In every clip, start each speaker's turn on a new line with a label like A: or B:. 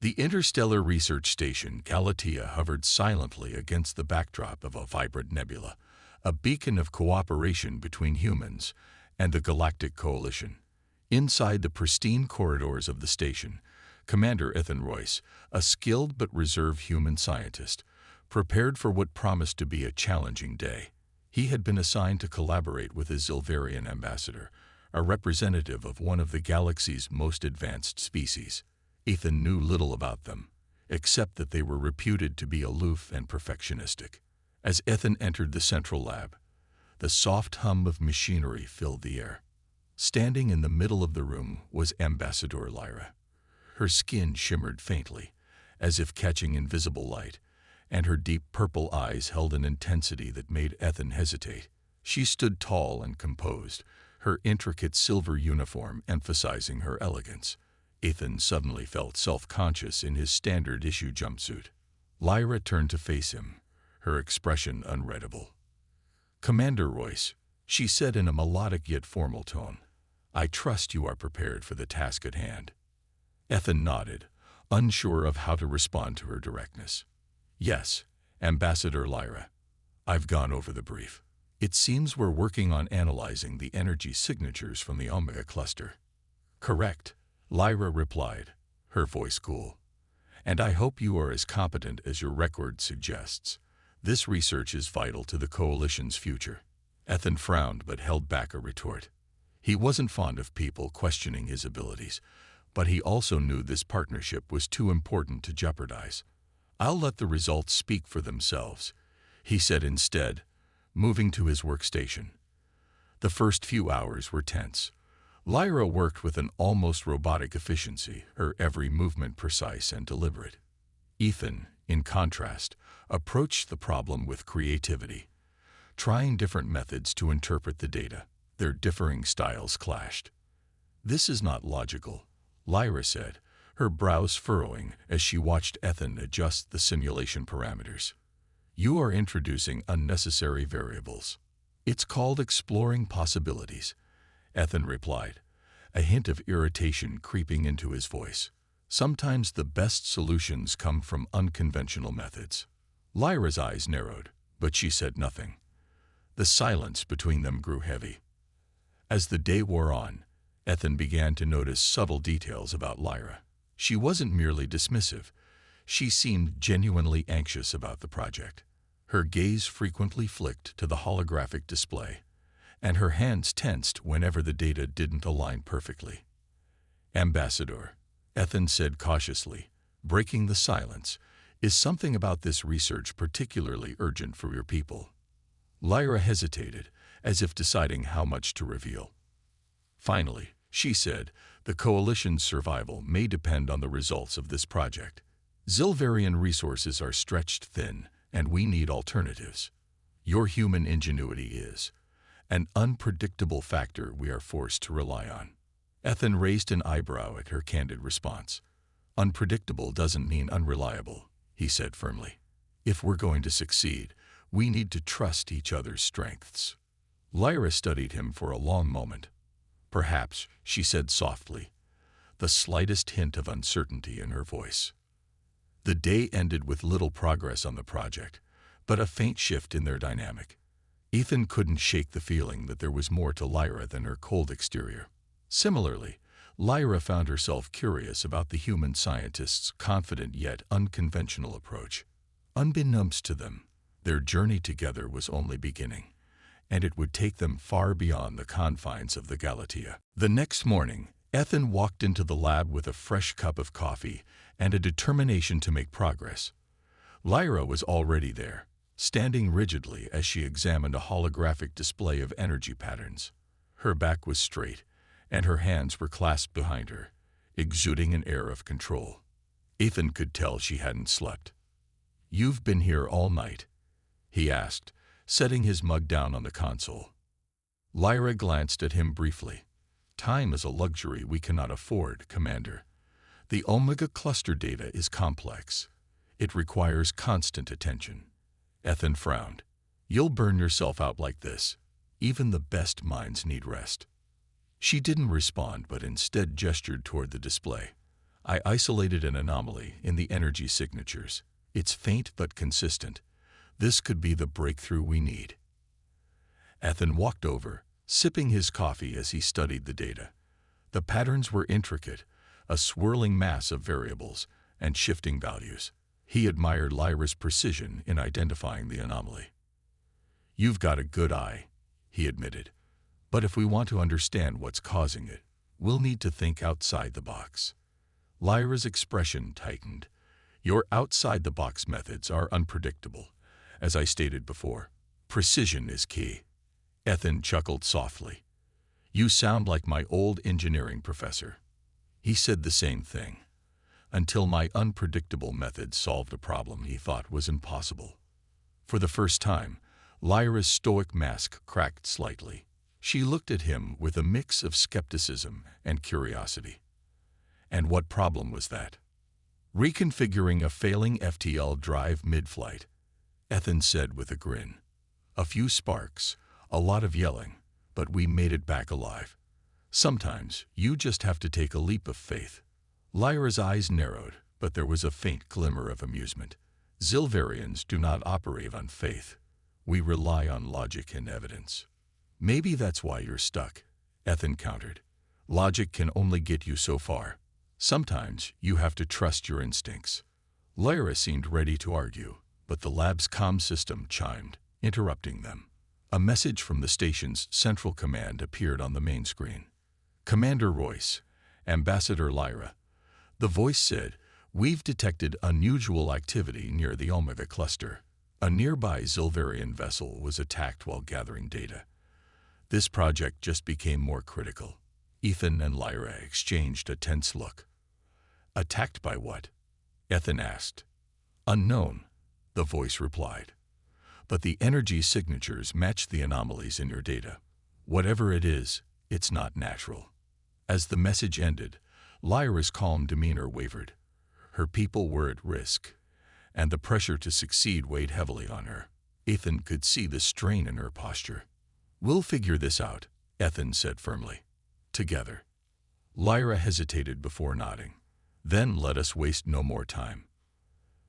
A: The interstellar research station Galatea hovered silently against the backdrop of a vibrant nebula, a beacon of cooperation between humans and the Galactic Coalition. Inside the pristine corridors of the station, Commander Ethan Royce, a skilled but reserved human scientist, prepared for what promised to be a challenging day. He had been assigned to collaborate with a Zilverian ambassador, a representative of one of the galaxy's most advanced species. Ethan knew little about them, except that they were reputed to be aloof and perfectionistic. As Ethan entered the central lab, the soft hum of machinery filled the air. Standing in the middle of the room was Ambassador Lyra. Her skin shimmered faintly, as if catching invisible light, and her deep purple eyes held an intensity that made Ethan hesitate. She stood tall and composed, her intricate silver uniform emphasizing her elegance. Ethan suddenly felt self-conscious in his standard-issue jumpsuit. Lyra turned to face him, her expression unreadable. "Commander Royce," she said in a melodic yet formal tone, "I trust you are prepared for the task at hand." Ethan nodded, unsure of how to respond to her directness. "Yes, Ambassador Lyra. I've gone over the brief. It seems we're working on analyzing the energy signatures from the Omega cluster." "Correct," Lyra replied, her voice cool. "And I hope you are as competent as your record suggests. This research is vital to the Coalition's future." Ethan frowned but held back a retort. He wasn't fond of people questioning his abilities, but he also knew this partnership was too important to jeopardize. "I'll let the results speak for themselves," he said instead, moving to his workstation. The first few hours were tense. Lyra worked with an almost robotic efficiency, her every movement precise and deliberate. Ethan, in contrast, approached the problem with creativity. Trying different methods to interpret the data, their differing styles clashed. "This is not logical," Lyra said, her brows furrowing as she watched Ethan adjust the simulation parameters. "You are introducing unnecessary variables." "It's called exploring possibilities," Ethan replied, a hint of irritation creeping into his voice. "Sometimes the best solutions come from unconventional methods." Lyra's eyes narrowed, but she said nothing. The silence between them grew heavy. As the day wore on, Ethan began to notice subtle details about Lyra. She wasn't merely dismissive. She seemed genuinely anxious about the project. Her gaze frequently flicked to the holographic display, and her hands tensed whenever the data didn't align perfectly. "Ambassador," Ethan said cautiously, breaking the silence, "is something about this research particularly urgent for your people?" Lyra hesitated, as if deciding how much to reveal. "Finally," she said, "the Coalition's survival may depend on the results of this project. Zilverian resources are stretched thin, and we need alternatives. Your human ingenuity is an unpredictable factor we are forced to rely on." Ethan raised an eyebrow at her candid response. "Unpredictable doesn't mean unreliable," he said firmly. "If we're going to succeed, we need to trust each other's strengths." Lyra studied him for a long moment. "Perhaps," she said softly, the slightest hint of uncertainty in her voice. The day ended with little progress on the project, but a faint shift in their dynamic. Ethan couldn't shake the feeling that there was more to Lyra than her cold exterior. Similarly, Lyra found herself curious about the human scientist's confident yet unconventional approach. Unbeknownst to them, their journey together was only beginning, and it would take them far beyond the confines of the Galatea. The next morning, Ethan walked into the lab with a fresh cup of coffee and a determination to make progress. Lyra was already there, standing rigidly as she examined a holographic display of energy patterns. Her back was straight, and her hands were clasped behind her, exuding an air of control. Ethan could tell she hadn't slept. "You've been here all night?" he asked, setting his mug down on the console. Lyra glanced at him briefly. "Time is a luxury we cannot afford, Commander. The Omega cluster data is complex. It requires constant attention." Ethan frowned. "You'll burn yourself out like this. Even the best minds need rest." She didn't respond but instead gestured toward the display. I isolated an anomaly in the energy signatures. It's faint but consistent. This could be the breakthrough we need. Ethan walked over, sipping his coffee as he studied the data. The patterns were intricate, a swirling mass of variables and shifting values. He admired Lyra's precision in identifying the anomaly. "You've got a good eye," he admitted. "But if we want to understand what's causing it, we'll need to think outside the box." Lyra's expression tightened. "Your outside-the-box methods are unpredictable. As I stated before, precision is key." Ethan chuckled softly. "You sound like my old engineering professor." He said the same thing. Until my unpredictable methods solved a problem he thought was impossible. For the first time, Lyra's stoic mask cracked slightly. She looked at him with a mix of skepticism and curiosity. "And what problem was that?" "Reconfiguring a failing FTL drive mid-flight," Ethan said with a grin. "A few sparks, a lot of yelling, but we made it back alive. Sometimes you just have to take a leap of faith." Lyra's eyes narrowed, but there was a faint glimmer of amusement. "Zilverians do not operate on faith. We rely on logic and evidence." "Maybe that's why you're stuck," Ethan countered. "Logic can only get you so far. Sometimes you have to trust your instincts." Lyra seemed ready to argue, but the lab's comm system chimed, interrupting them. A message from the station's central command appeared on the main screen. "Commander Royce, Ambassador Lyra." The voice said, "We've detected unusual activity near the Omega cluster. A nearby Zilverian vessel was attacked while gathering data." This project just became more critical. Ethan and Lyra exchanged a tense look. "Attacked by what?" Ethan asked. "Unknown," the voice replied. "But the energy signatures match the anomalies in your data. Whatever it is, it's not natural." As the message ended, Lyra's calm demeanor wavered. Her people were at risk, and the pressure to succeed weighed heavily on her. Ethan could see the strain in her posture. "We'll figure this out," Ethan said firmly. "Together." Lyra hesitated before nodding. "Then let us waste no more time."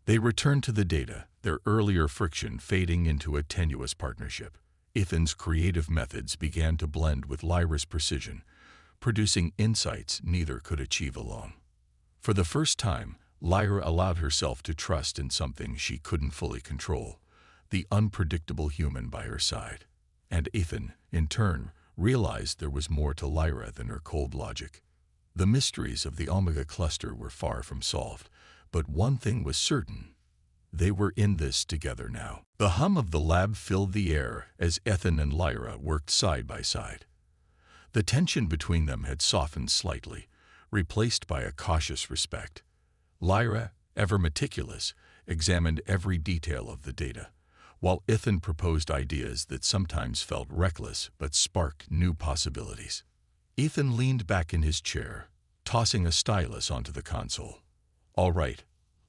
A: They returned to the data, their earlier friction fading into a tenuous partnership. Ethan's creative methods began to blend with Lyra's precision, producing insights neither could achieve alone. For the first time, Lyra allowed herself to trust in something she couldn't fully control, the unpredictable human by her side. And Ethan, in turn, realized there was more to Lyra than her cold logic. The mysteries of the Omega cluster were far from solved, but one thing was certain. They were in this together now. The hum of the lab filled the air as Ethan and Lyra worked side by side. The tension between them had softened slightly, replaced by a cautious respect. Lyra, ever meticulous, examined every detail of the data, while Ethan proposed ideas that sometimes felt reckless but sparked new possibilities. Ethan leaned back in his chair, tossing a stylus onto the console. "All right,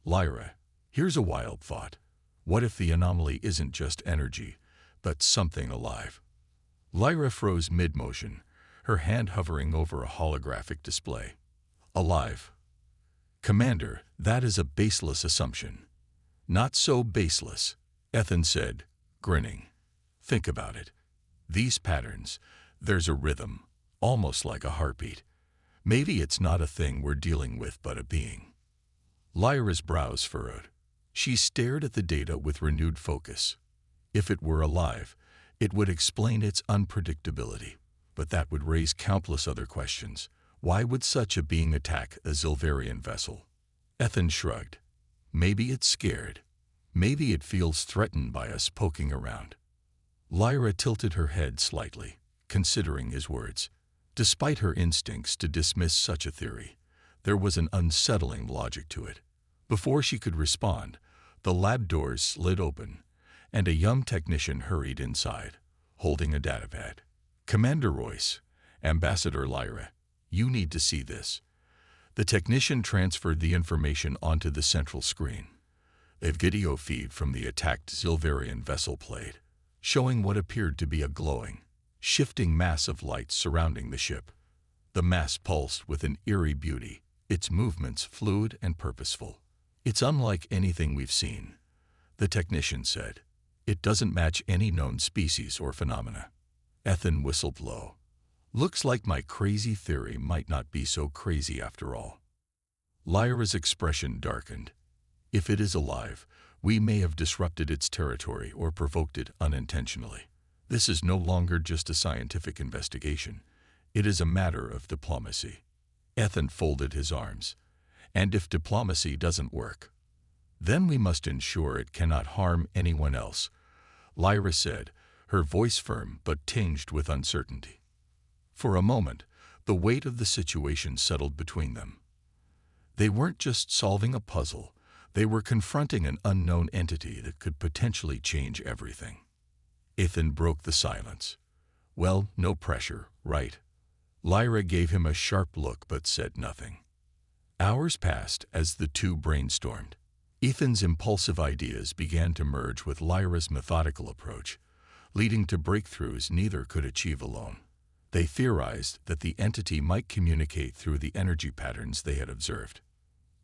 A: Lyra, here's a wild thought. What if the anomaly isn't just energy, but something alive?" Lyra froze mid-motion, her hand hovering over a holographic display. "Alive." "Commander, that is a baseless assumption." "Not so baseless," Ethan said, grinning. "Think about it. These patterns, there's a rhythm, almost like a heartbeat. Maybe it's not a thing we're dealing with, but a being." Lyra's brows furrowed. She stared at the data with renewed focus. If it were alive, it would explain its unpredictability, but that would raise countless other questions. Why would such a being attack a Zilverian vessel? Ethan shrugged. "Maybe it's scared. Maybe it feels threatened by us poking around." Lyra tilted her head slightly, considering his words. Despite her instincts to dismiss such a theory, there was an unsettling logic to it. Before she could respond, the lab doors slid open, and a young technician hurried inside, holding a datapad. "Commander Royce, Ambassador Lyra, you need to see this." The technician transferred the information onto the central screen. A video feed from the attacked Zilverian vessel played, showing what appeared to be a glowing, shifting mass of light surrounding the ship. The mass pulsed with an eerie beauty, its movements fluid and purposeful. It's unlike anything we've seen, the technician said. It doesn't match any known species or phenomena. Ethan whistled low. Looks like my crazy theory might not be so crazy after all. Lyra's expression darkened. If it is alive, we may have disrupted its territory or provoked it unintentionally. This is no longer just a scientific investigation. It is a matter of diplomacy. Ethan folded his arms. And if diplomacy doesn't work, then we must ensure it cannot harm anyone else, Lyra said, her voice firm but tinged with uncertainty. For a moment, the weight of the situation settled between them. They weren't just solving a puzzle, they were confronting an unknown entity that could potentially change everything. Ethan broke the silence. Well, no pressure, right? Lyra gave him a sharp look but said nothing. Hours passed as the two brainstormed. Ethan's impulsive ideas began to merge with Lyra's methodical approach, leading to breakthroughs neither could achieve alone. They theorized that the entity might communicate through the energy patterns they had observed.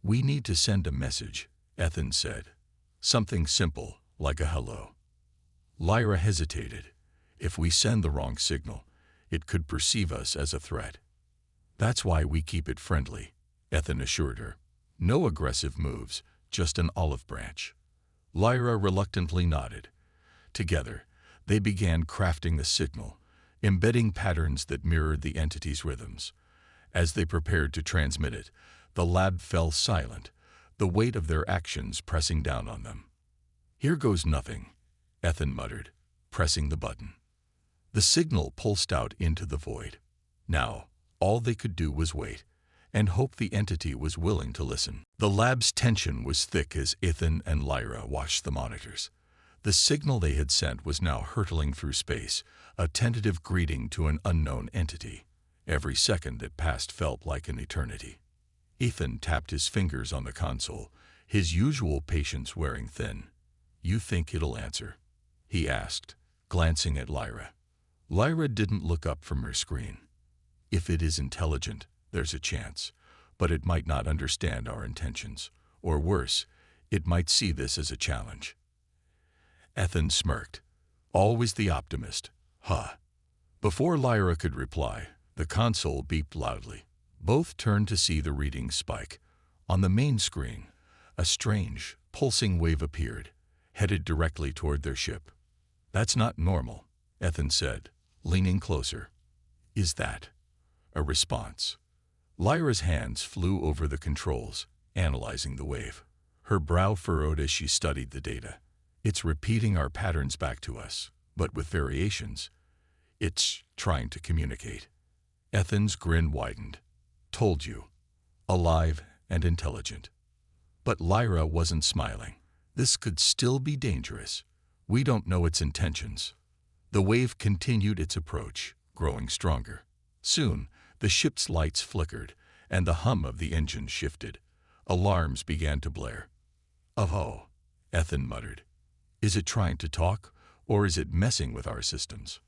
A: We need to send a message, Ethan said. Something simple, like a hello. Lyra hesitated. If we send the wrong signal, it could perceive us as a threat. That's why we keep it friendly, Ethan assured her. No aggressive moves, just an olive branch. Lyra reluctantly nodded. Together, they began crafting the signal, embedding patterns that mirrored the entity's rhythms. As they prepared to transmit it, the lab fell silent, the weight of their actions pressing down on them. Here goes nothing, Ethan muttered, pressing the button. The signal pulsed out into the void. Now, all they could do was wait, and hope the entity was willing to listen. The lab's tension was thick as Ethan and Lyra watched the monitors. The signal they had sent was now hurtling through space, a tentative greeting to an unknown entity. Every second that passed felt like an eternity. Ethan tapped his fingers on the console, his usual patience wearing thin. You think it'll answer? He asked, glancing at Lyra. Lyra didn't look up from her screen. If it is intelligent, there's a chance, but it might not understand our intentions. Or worse, it might see this as a challenge. Ethan smirked. Always the optimist. Huh. Before Lyra could reply, the console beeped loudly. Both turned to see the reading spike. On the main screen, a strange, pulsing wave appeared, headed directly toward their ship. That's not normal, Ethan said, leaning closer. Is that a response? Lyra's hands flew over the controls, analyzing the wave. Her brow furrowed as she studied the data. It's repeating our patterns back to us, but with variations. It's trying to communicate. Ethan's grin widened. Told you. Alive and intelligent. But Lyra wasn't smiling. This could still be dangerous. We don't know its intentions. The wave continued its approach, growing stronger. Soon, the ship's lights flickered, and the hum of the engine shifted. Alarms began to blare. Oh, Ethan muttered. Is it trying to talk, or is it messing with our systems?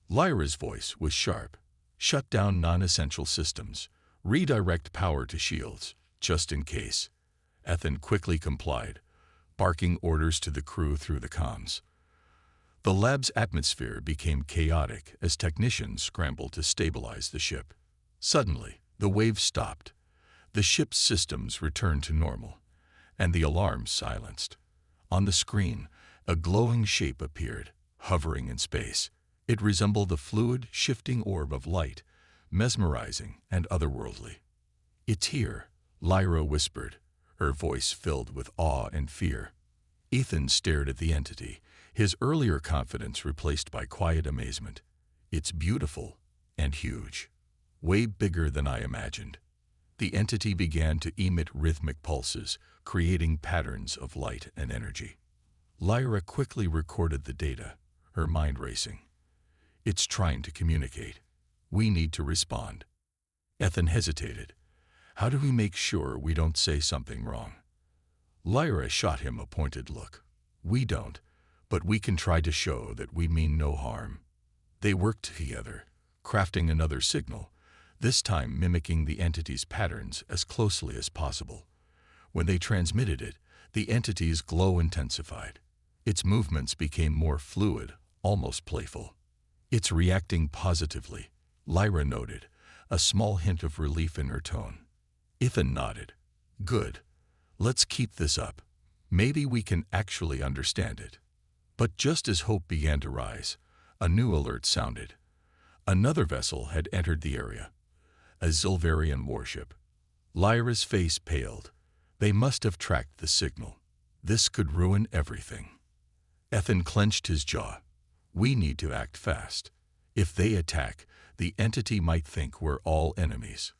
A: Lyra's voice was sharp. Shut down non-essential systems. Redirect power to shields, just in case. Ethan quickly complied, barking orders to the crew through the comms. The lab's atmosphere became chaotic as technicians scrambled to stabilize the ship. Suddenly, the wave stopped. The ship's systems returned to normal, and the alarms silenced. On the screen, a glowing shape appeared, hovering in space. It resembled a fluid, shifting orb of light, mesmerizing and otherworldly. It's here, Lyra whispered, her voice filled with awe and fear. Ethan stared at the entity, his earlier confidence replaced by quiet amazement. It's beautiful and huge, way bigger than I imagined. The entity began to emit rhythmic pulses, creating patterns of light and energy. Lyra quickly recorded the data, her mind racing. It's trying to communicate. We need to respond. Ethan hesitated. How do we make sure we don't say something wrong? Lyra shot him a pointed look. We don't, but we can try to show that we mean no harm. They worked together, crafting another signal, this time mimicking the entity's patterns as closely as possible. When they transmitted it, the entity's glow intensified. Its movements became more fluid, almost playful. "It's reacting positively," Lyra noted, a small hint of relief in her tone. Ethan nodded. "Good. Let's keep this up. Maybe we can actually understand it." But just as hope began to rise, a new alert sounded. Another vessel had entered the area. A Zilverian warship. Lyra's face paled. They must have tracked the signal. This could ruin everything. Ethan clenched his jaw. "We need to act fast. If they attack, the entity might think we're all enemies."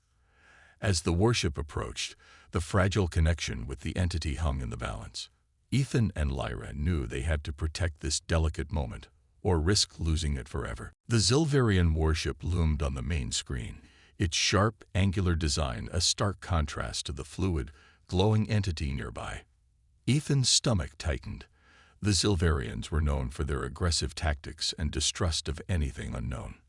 A: As the warship approached, the fragile connection with the entity hung in the balance. Ethan and Lyra knew they had to protect this delicate moment, or risk losing it forever. The Zilverian warship loomed on the main screen, its sharp, angular design a stark contrast to the fluid, glowing entity nearby. Ethan's stomach tightened. The Zilverians were known for their aggressive tactics and distrust of anything unknown.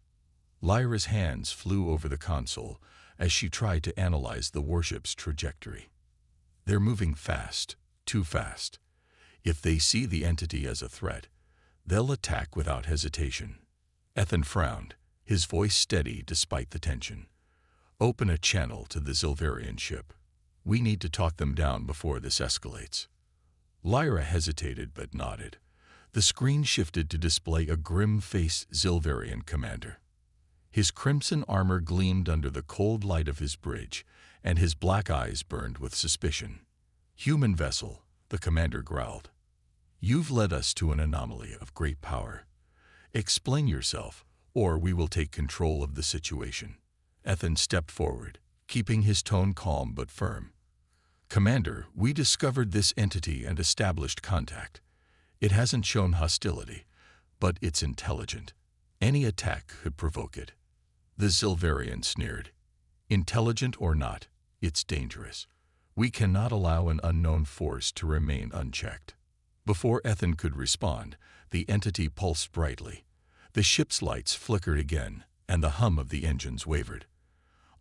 A: Lyra's hands flew over the console as she tried to analyze the warship's trajectory. "They're moving fast, too fast. If they see the entity as a threat, they'll attack without hesitation." Ethan frowned, his voice steady despite the tension. "Open a channel to the Zilverian ship. We need to talk them down before this escalates." Lyra hesitated but nodded. The screen shifted to display a grim-faced Zilverian commander. His crimson armor gleamed under the cold light of his bridge, and his black eyes burned with suspicion. "Human vessel," the commander growled. "You've led us to an anomaly of great power. Explain yourself, or we will take control of the situation." Ethan stepped forward, keeping his tone calm but firm. "Commander, we discovered this entity and established contact. It hasn't shown hostility, but it's intelligent. Any attack could provoke it." The Zilverian sneered. "Intelligent or not, it's dangerous. We cannot allow an unknown force to remain unchecked." Before Ethan could respond, the entity pulsed brightly. The ship's lights flickered again, and the hum of the engines wavered.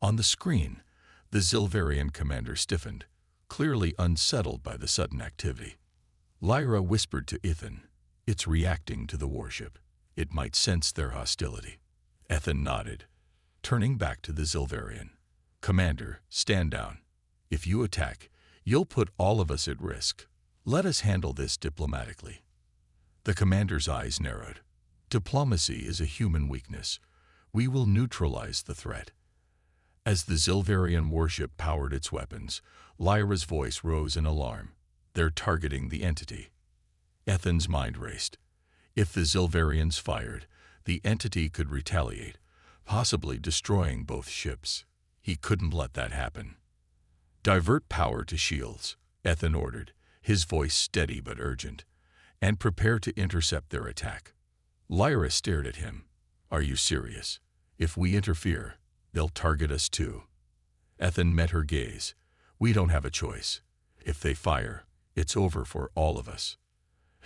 A: On the screen, the Zilverian commander stiffened, clearly unsettled by the sudden activity. Lyra whispered to Ethan, "It's reacting to the warship. It might sense their hostility." Ethan nodded, turning back to the Zilverian. "Commander, stand down. If you attack, you'll put all of us at risk. Let us handle this diplomatically." The commander's eyes narrowed. "Diplomacy is a human weakness. We will neutralize the threat." As the Zilverian warship powered its weapons, Lyra's voice rose in alarm. "They're targeting the entity." Ethan's mind raced. If the Zilverians fired, the entity could retaliate, possibly destroying both ships. He couldn't let that happen. "Divert power to shields," Ethan ordered, his voice steady but urgent, "and prepare to intercept their attack." Lyra stared at him. "Are you serious? If we interfere, they'll target us too." Ethan met her gaze. "We don't have a choice. If they fire, it's over for all of us."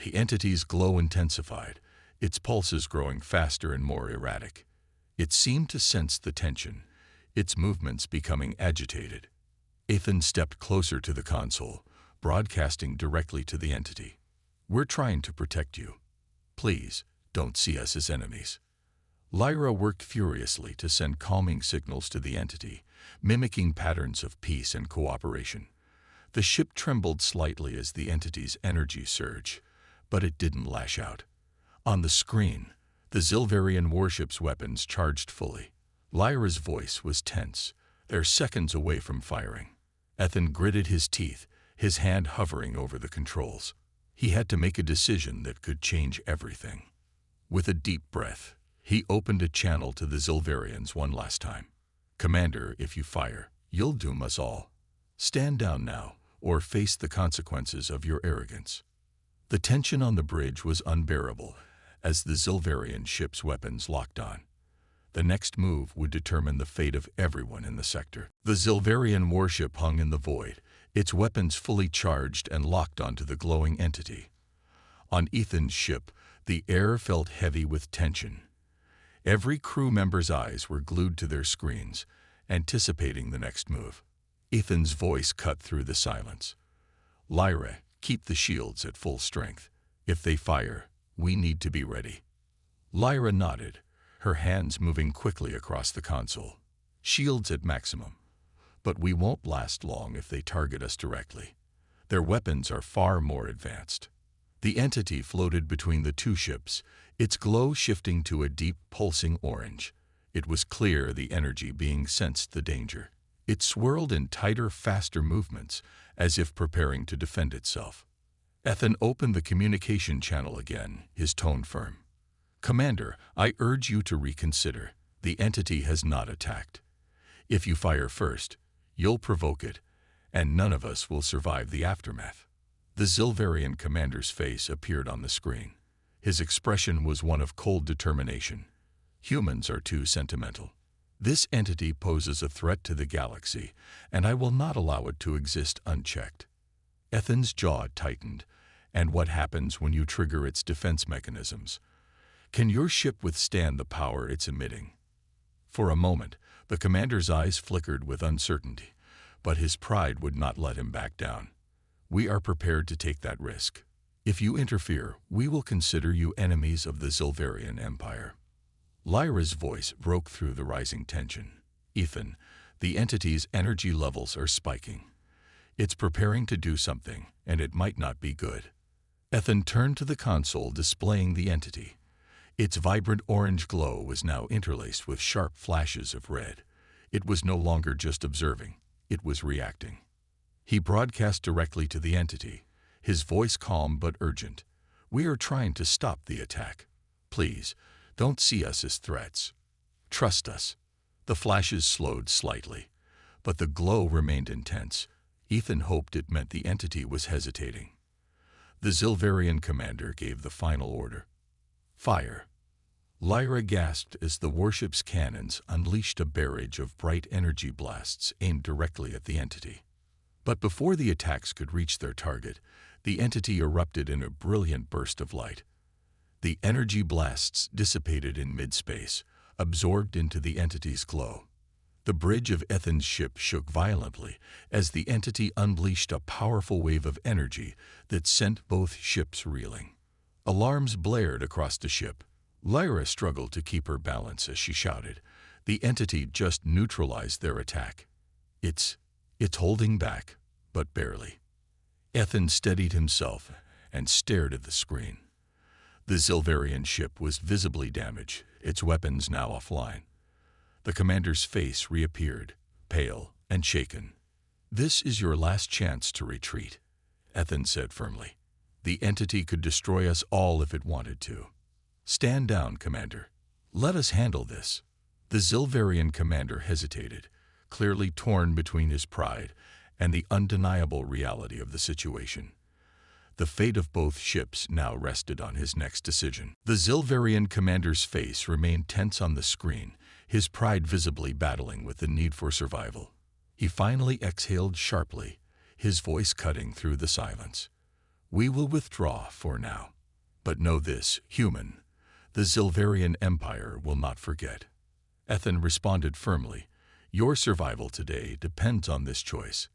A: The entity's glow intensified, its pulses growing faster and more erratic. It seemed to sense the tension, its movements becoming agitated. Ethan stepped closer to the console, broadcasting directly to the entity. "We're trying to protect you. Please, don't see us as enemies." Lyra worked furiously to send calming signals to the entity, mimicking patterns of peace and cooperation. The ship trembled slightly as the entity's energy surged, but it didn't lash out. On the screen, the Zilverian warship's weapons charged fully. Lyra's voice was tense. "They're seconds away from firing." Ethan gritted his teeth, his hand hovering over the controls. He had to make a decision that could change everything. With a deep breath, he opened a channel to the Zilverians one last time. "Commander, if you fire, you'll doom us all. Stand down now, or face the consequences of your arrogance." The tension on the bridge was unbearable as the Zilverian ship's weapons locked on. The next move would determine the fate of everyone in the sector. The Zilverian warship hung in the void, its weapons fully charged and locked onto the glowing entity. On Ethan's ship, the air felt heavy with tension. Every crew member's eyes were glued to their screens, anticipating the next move. Ethan's voice cut through the silence. Lyra, keep the shields at full strength. If they fire, we need to be ready. Lyra nodded, her hands moving quickly across the console. Shields at maximum. But we won't last long if they target us directly. Their weapons are far more advanced. The entity floated between the two ships, its glow shifting to a deep, pulsing orange. It was clear the energy being sensed the danger. It swirled in tighter, faster movements, as if preparing to defend itself. Ethan opened the communication channel again, his tone firm. Commander, I urge you to reconsider. The entity has not attacked. If you fire first, you'll provoke it, and none of us will survive the aftermath. The Zilverian commander's face appeared on the screen. His expression was one of cold determination. Humans are too sentimental. This entity poses a threat to the galaxy, and I will not allow it to exist unchecked. Ethan's jaw tightened. And what happens when you trigger its defense mechanisms? Can your ship withstand the power it's emitting? For a moment, the commander's eyes flickered with uncertainty, but his pride would not let him back down. We are prepared to take that risk. If you interfere, we will consider you enemies of the Zilverian Empire. Lyra's voice broke through the rising tension. Ethan, the entity's energy levels are spiking. It's preparing to do something, and it might not be good. Ethan turned to the console displaying the entity. Its vibrant orange glow was now interlaced with sharp flashes of red. It was no longer just observing, it was reacting. He broadcast directly to the entity, his voice calm but urgent. We are trying to stop the attack. Please, don't see us as threats. Trust us. The flashes slowed slightly, but the glow remained intense. Ethan hoped it meant the entity was hesitating. The Zilverian commander gave the final order. Fire. Lyra gasped as the warship's cannons unleashed a barrage of bright energy blasts aimed directly at the entity. But before the attacks could reach their target, the entity erupted in a brilliant burst of light. The energy blasts dissipated in mid-space, absorbed into the entity's glow. The bridge of Ethan's ship shook violently as the entity unleashed a powerful wave of energy that sent both ships reeling. Alarms blared across the ship. Lyra struggled to keep her balance as she shouted. The entity just neutralized their attack. It's holding back, but barely. Ethan steadied himself and stared at the screen. The Zilverian ship was visibly damaged, its weapons now offline. The commander's face reappeared, pale and shaken. This is your last chance to retreat, Ethan said firmly. The entity could destroy us all if it wanted to. Stand down, Commander. Let us handle this. The Zilverian commander hesitated, clearly torn between his pride and the undeniable reality of the situation. The fate of both ships now rested on his next decision. The Zilverian commander's face remained tense on the screen, his pride visibly battling with the need for survival. He finally exhaled sharply, his voice cutting through the silence. We will withdraw for now. But know this, human, the Zilverian Empire will not forget. Ethan responded firmly. Your survival today depends on this choice.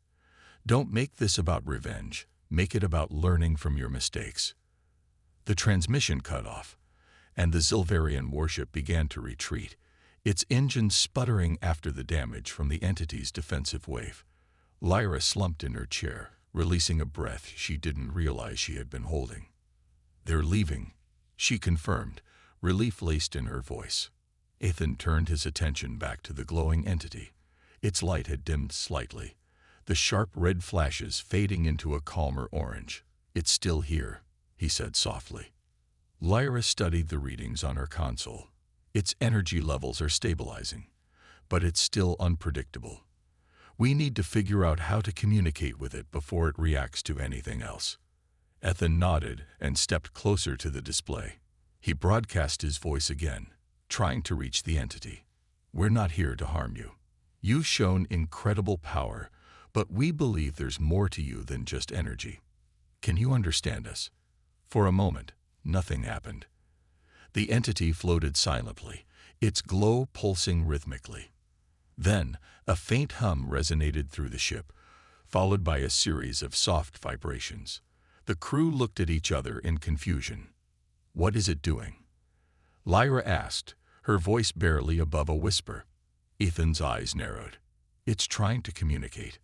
A: Don't make this about revenge. Make it about learning from your mistakes. The transmission cut off, and the Zilverian warship began to retreat, its engine sputtering after the damage from the entity's defensive wave. Lyra slumped in her chair, releasing a breath she didn't realize she had been holding. They're leaving, she confirmed, relief laced in her voice. Ethan turned his attention back to the glowing entity. Its light had dimmed slightly, the sharp red flashes fading into a calmer orange. It's still here, he said softly. Lyra studied the readings on her console. Its energy levels are stabilizing, but it's still unpredictable. We need to figure out how to communicate with it before it reacts to anything else. Ethan nodded and stepped closer to the display. He broadcast his voice again, trying to reach the entity. We're not here to harm you. You've shown incredible power, but we believe there's more to you than just energy. Can you understand us? For a moment, nothing happened. The entity floated silently, its glow pulsing rhythmically. Then, a faint hum resonated through the ship, followed by a series of soft vibrations. The crew looked at each other in confusion. "What is it doing?" Lyra asked, her voice barely above a whisper. Ethan's eyes narrowed. "It's trying to communicate."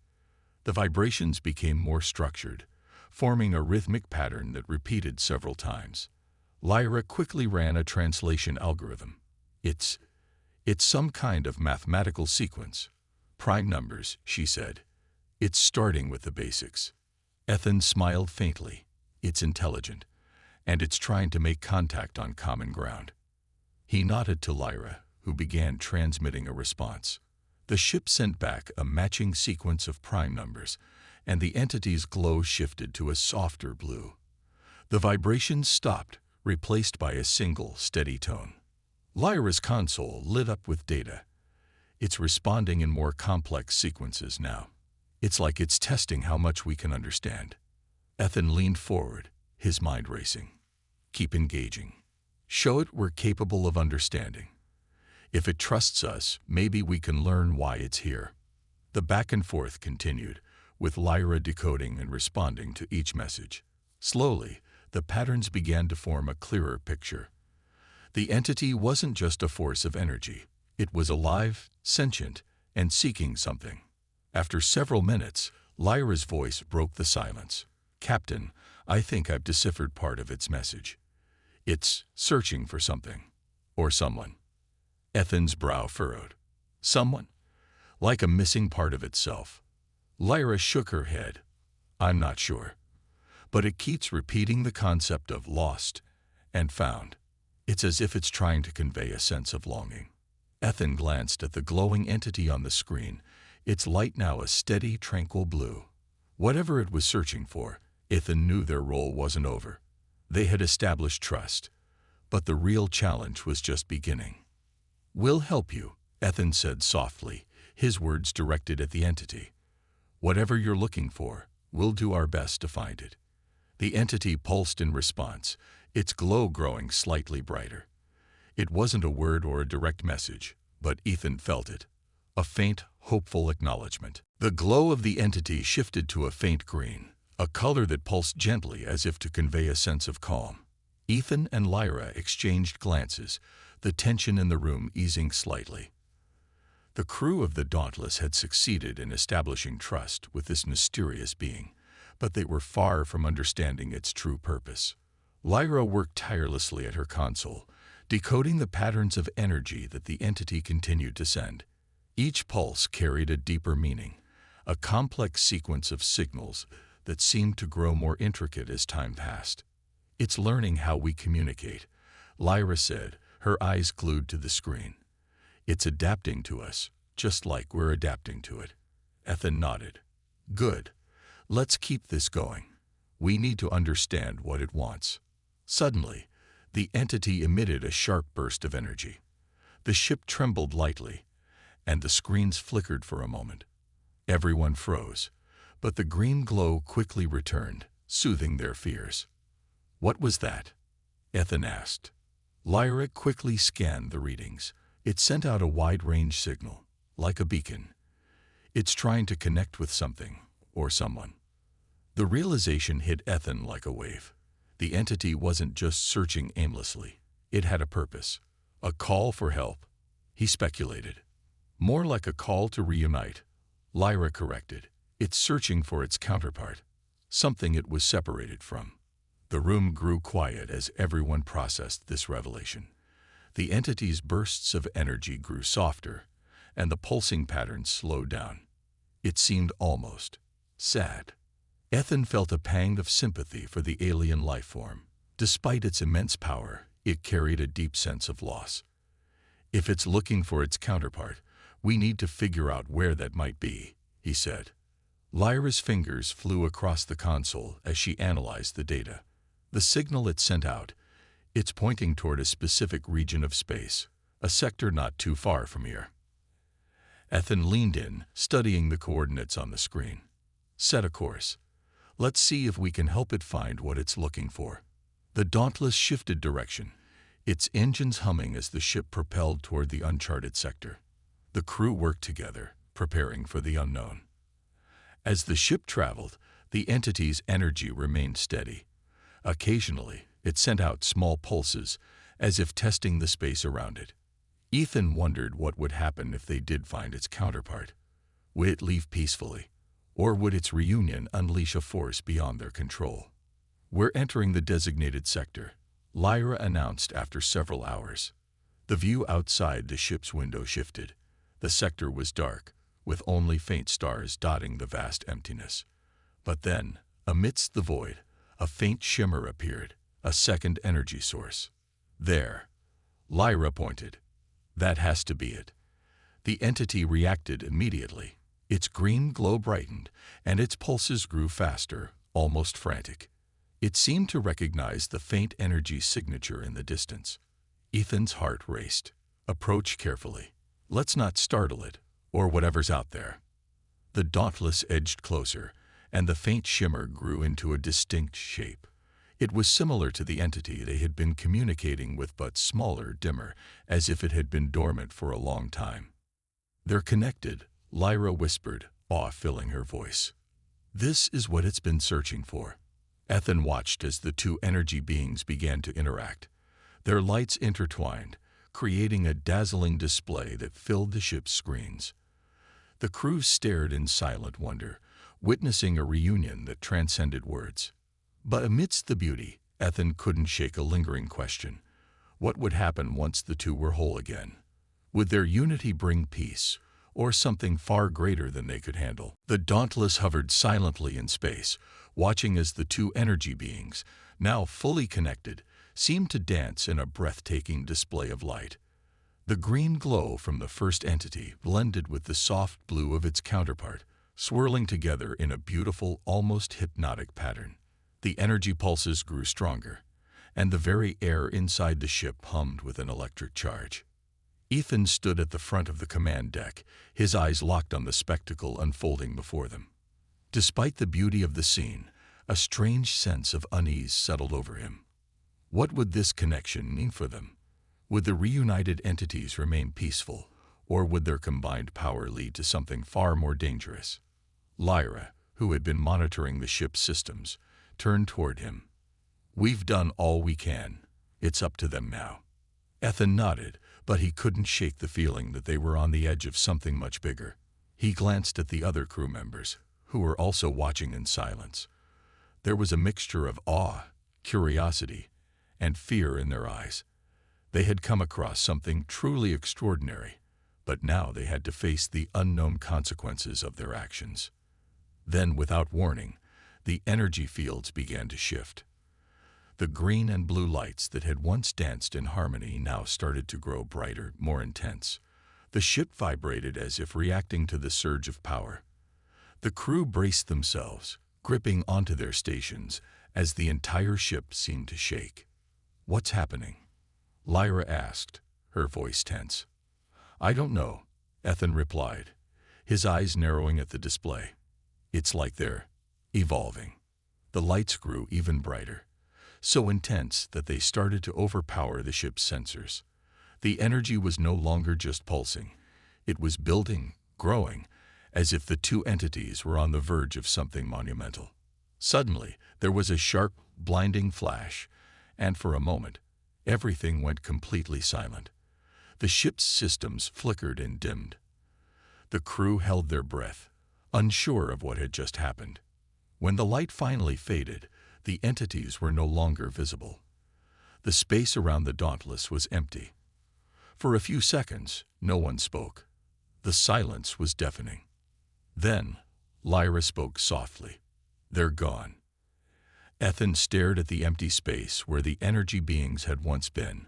A: The vibrations became more structured, forming a rhythmic pattern that repeated several times. Lyra quickly ran a translation algorithm. It's some kind of mathematical sequence. Prime numbers, she said. "It's starting with the basics." Ethan smiled faintly. "It's intelligent, and it's trying to make contact on common ground." He nodded to Lyra, who began transmitting a response. The ship sent back a matching sequence of prime numbers, and the entity's glow shifted to a softer blue. The vibrations stopped, replaced by a single, steady tone. Lyra's console lit up with data. "It's responding in more complex sequences now. It's like it's testing how much we can understand." Ethan leaned forward, his mind racing. "Keep engaging. Show it we're capable of understanding. If it trusts us, maybe we can learn why it's here." The back and forth continued, with Lyra decoding and responding to each message. Slowly, the patterns began to form a clearer picture. The entity wasn't just a force of energy. It was alive, sentient, and seeking something. After several minutes, Lyra's voice broke the silence. "Captain, I think I've deciphered part of its message. It's searching for something. Or someone." Ethan's brow furrowed. "Someone? Like a missing part of itself?" Lyra shook her head. "I'm not sure. But it keeps repeating the concept of lost and found. It's as if it's trying to convey a sense of longing." Ethan glanced at the glowing entity on the screen, its light now a steady, tranquil blue. Whatever it was searching for, Ethan knew their role wasn't over. They had established trust, but the real challenge was just beginning. "We'll help you," Ethan said softly, his words directed at the entity. "Whatever you're looking for, we'll do our best to find it." The entity pulsed in response, its glow growing slightly brighter. It wasn't a word or a direct message, but Ethan felt it. A faint, hopeful acknowledgement. The glow of the entity shifted to a faint green, a color that pulsed gently as if to convey a sense of calm. Ethan and Lyra exchanged glances, the tension in the room easing slightly. The crew of the Dauntless had succeeded in establishing trust with this mysterious being, but they were far from understanding its true purpose. Lyra worked tirelessly at her console, decoding the patterns of energy that the entity continued to send. Each pulse carried a deeper meaning, a complex sequence of signals that seemed to grow more intricate as time passed. "It's learning how we communicate," Lyra said, her eyes glued to the screen. "It's adapting to us, just like we're adapting to it." Ethan nodded. "Good. Let's keep this going. We need to understand what it wants." Suddenly, the entity emitted a sharp burst of energy. The ship trembled lightly, and the screens flickered for a moment. Everyone froze, but the green glow quickly returned, soothing their fears. "What was that?" Ethan asked. Lyra quickly scanned the readings. It sent out a wide-range signal, like a beacon. "It's trying to connect with something, or someone." The realization hit Ethan like a wave. The entity wasn't just searching aimlessly. It had a purpose. A call for help, he speculated. More like a call to reunite, Lyra corrected. It's searching for its counterpart, something it was separated from. The room grew quiet as everyone processed this revelation. The entity's bursts of energy grew softer, and the pulsing patterns slowed down. It seemed almost sad. Ethan felt a pang of sympathy for the alien life form. Despite its immense power, it carried a deep sense of loss. "If it's looking for its counterpart, we need to figure out where that might be," he said. Lyra's fingers flew across the console as she analyzed the data. The signal it sent out, it's pointing toward a specific region of space, a sector not too far from here. Ethan leaned in, studying the coordinates on the screen. "Set a course. Let's see if we can help it find what it's looking for." The Dauntless shifted direction, its engines humming as the ship propelled toward the uncharted sector. The crew worked together, preparing for the unknown. As the ship traveled, the entity's energy remained steady. Occasionally, it sent out small pulses, as if testing the space around it. Ethan wondered what would happen if they did find its counterpart. Would it leave peacefully, or would its reunion unleash a force beyond their control? "We're entering the designated sector," Lyra announced after several hours. The view outside the ship's window shifted. The sector was dark, with only faint stars dotting the vast emptiness. But then, amidst the void, a faint shimmer appeared, a second energy source. "There," Lyra pointed. "That has to be it." The entity reacted immediately. Its green glow brightened, and its pulses grew faster, almost frantic. It seemed to recognize the faint energy signature in the distance. Ethan's heart raced. "Approach carefully. Let's not startle it, or whatever's out there." The Dauntless edged closer, and the faint shimmer grew into a distinct shape. It was similar to the entity they had been communicating with, but smaller, dimmer, as if it had been dormant for a long time. "They're connected," Lyra whispered, awe filling her voice. "This is what it's been searching for." Ethan watched as the two energy beings began to interact. Their lights intertwined, creating a dazzling display that filled the ship's screens. The crew stared in silent wonder, witnessing a reunion that transcended words. But amidst the beauty, Ethan couldn't shake a lingering question. What would happen once the two were whole again? Would their unity bring peace, or something far greater than they could handle? The Dauntless hovered silently in space, watching as the two energy beings, now fully connected, seemed to dance in a breathtaking display of light. The green glow from the first entity blended with the soft blue of its counterpart, swirling together in a beautiful, almost hypnotic pattern. The energy pulses grew stronger, and the very air inside the ship hummed with an electric charge. Ethan stood at the front of the command deck, his eyes locked on the spectacle unfolding before them. Despite the beauty of the scene, a strange sense of unease settled over him. What would this connection mean for them? Would the reunited entities remain peaceful, or would their combined power lead to something far more dangerous? Lyra, who had been monitoring the ship's systems, turned toward him. "We've done all we can. It's up to them now." Ethan nodded, but he couldn't shake the feeling that they were on the edge of something much bigger. He glanced at the other crew members, who were also watching in silence. There was a mixture of awe, curiosity, and fear in their eyes. They had come across something truly extraordinary, but now they had to face the unknown consequences of their actions. Then, without warning, the energy fields began to shift. The green and blue lights that had once danced in harmony now started to grow brighter, more intense. The ship vibrated as if reacting to the surge of power. The crew braced themselves, gripping onto their stations as the entire ship seemed to shake. "What's happening?" Lyra asked, her voice tense. "I don't know," Ethan replied, his eyes narrowing at the display. "It's like they're evolving." The lights grew even brighter, so intense that they started to overpower the ship's sensors. The energy was no longer just pulsing. It was building, growing, as if the two entities were on the verge of something monumental. Suddenly, there was a sharp, blinding flash, and for a moment, everything went completely silent. The ship's systems flickered and dimmed. The crew held their breath, unsure of what had just happened. When the light finally faded, the entities were no longer visible. The space around the Dauntless was empty. For a few seconds, no one spoke. The silence was deafening. Then, Lyra spoke softly. "They're gone." Ethan stared at the empty space where the energy beings had once been,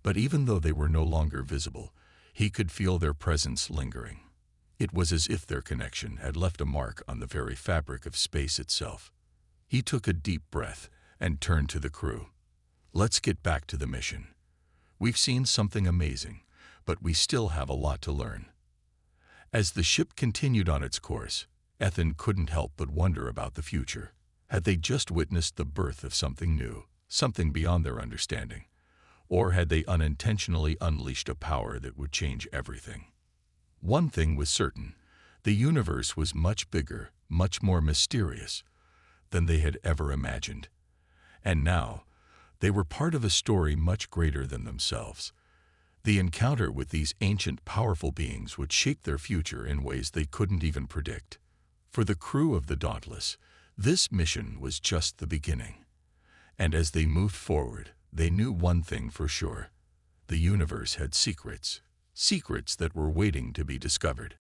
A: but even though they were no longer visible, he could feel their presence lingering. It was as if their connection had left a mark on the very fabric of space itself. He took a deep breath and turned to the crew. "Let's get back to the mission. We've seen something amazing, but we still have a lot to learn." As the ship continued on its course, Ethan couldn't help but wonder about the future. Had they just witnessed the birth of something new, something beyond their understanding? Or had they unintentionally unleashed a power that would change everything? One thing was certain: the universe was much bigger, much more mysterious than they had ever imagined. And now, they were part of a story much greater than themselves. The encounter with these ancient, powerful beings would shape their future in ways they couldn't even predict. For the crew of the Dauntless, this mission was just the beginning. And as they moved forward, they knew one thing for sure: the universe had secrets, secrets that were waiting to be discovered.